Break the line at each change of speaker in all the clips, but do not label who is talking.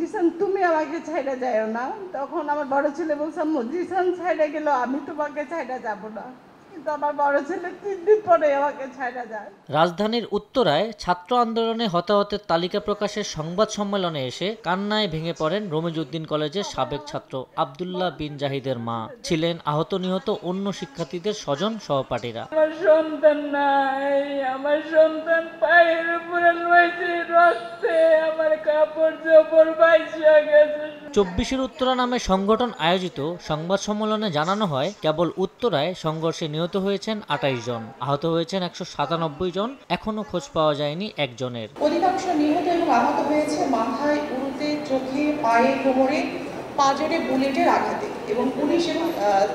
জিসান তুমি আমাকে ছাইড়া যাও না। তখন আমার বড় ছেলে বলছে আম্মু জিসান ছাইড়া গেল আমি তোমাকে ছাইড়া যাব না, কিন্তু আমার বড় ছেলে 3 দিন পরে আমাকে ছাইড়া যায়।
রাজধানীর উত্তরায় ছাত্র আন্দোলনে হতাহতের তালিকা প্রকাশের সংবাদ সম্মেলনে এসে কান্নায় ভেঙে পড়েন রমিজউদ্দিন কলেজের সাবেক ছাত্র আব্দুল্লাহ বিন জাহিদের মা। ছিলেন আহত নিহত অন্য শিক্ষার্থীদের স্বজন সহপাঠীরা।
আমার সন্তান নাই, আমার সন্তান পায়ের উপরে রয়েছে রক্তে, আমার কাপড় চোপড় বাইসা গেছে।
24 উত্তরা নামে সংগঠন আয়োজিত সংবাদ সম্মেলনে জানানো হয়, কেবল উত্তরায় সংঘর্ষে নিহত হয়েছেন 28 জন, আহত হয়েছেন 197 জন, এখনো খোঁজ পাওয়া যায়নি একজনের।
অধিকাংশ নিহত এবং আহত হয়েছে মাথায়, উরুতে, চোখে, পায়ে, কোমরে, পাঁজরে বুলেটের আঘাতে এবং পুলিশ এবং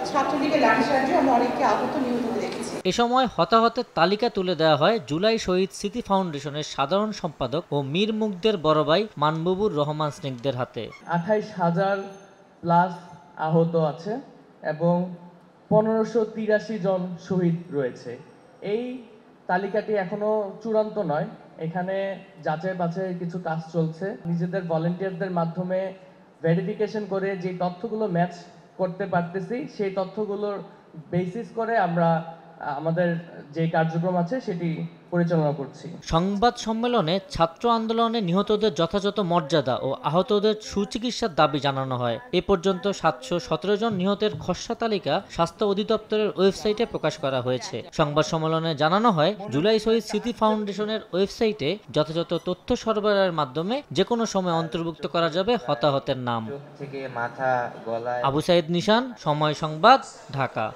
ছাত্রলীগের লাঠিচার্জে আমরা অনেককে আহত নিহত দেখেছি।
এ সময় হতাহতের তালিকা তুলে দেওয়া হয় জুলাই শহীদ স্মৃতি ফাউন্ডেশনের সাধারণ সম্পাদক ও মীর মুগ্ধের বড় ভাই মানবুবুর রহমান স্নিগ্ধের হাতে।
28,000 প্লাস আহত আছে এবং 1583 জন শহীদ রয়েছে। এই তালিকাটি এখনো চূড়ান্ত নয়, এখানে যাচাই বাছাইয়ের কিছু কাজ চলছে। নিজেদের ভলেন্টিয়ারদের মাধ্যমে ভেরিফিকেশন করে যে তথ্যগুলো ম্যাচ করতে পারতেছি সেই তথ্যগুলোর বেসিস করে আমরা আমাদের যে কার্যক্রম আছে সেটি পরিচালনা করছি।
সংবাদ সম্মেলনে ছাত্র আন্দোলনে নিহতদের যথাযথ মর্যাদা ও আহতদের সুচিকিৎসার দাবি জানানো হয়। এ পর্যন্ত 717 জন নিহতের খসড়া তালিকা স্বাস্থ্য অধিদপ্তরের ওয়েবসাইটে প্রকাশ করা হয়েছে। সংবাদ সম্মেলনে জানানো হয়, জুলাই শহীদ স্মৃতি ফাউন্ডেশনের ওয়েবসাইটে যথাযথ তথ্য সরবরাহের মাধ্যমে যে কোনো সময় অন্তর্ভুক্ত করা যাবে হতাহতের নাম।
থেকে মাথা, গলায়।
আবু সাইদ নিশান, সময় সংবাদ, ঢাকা।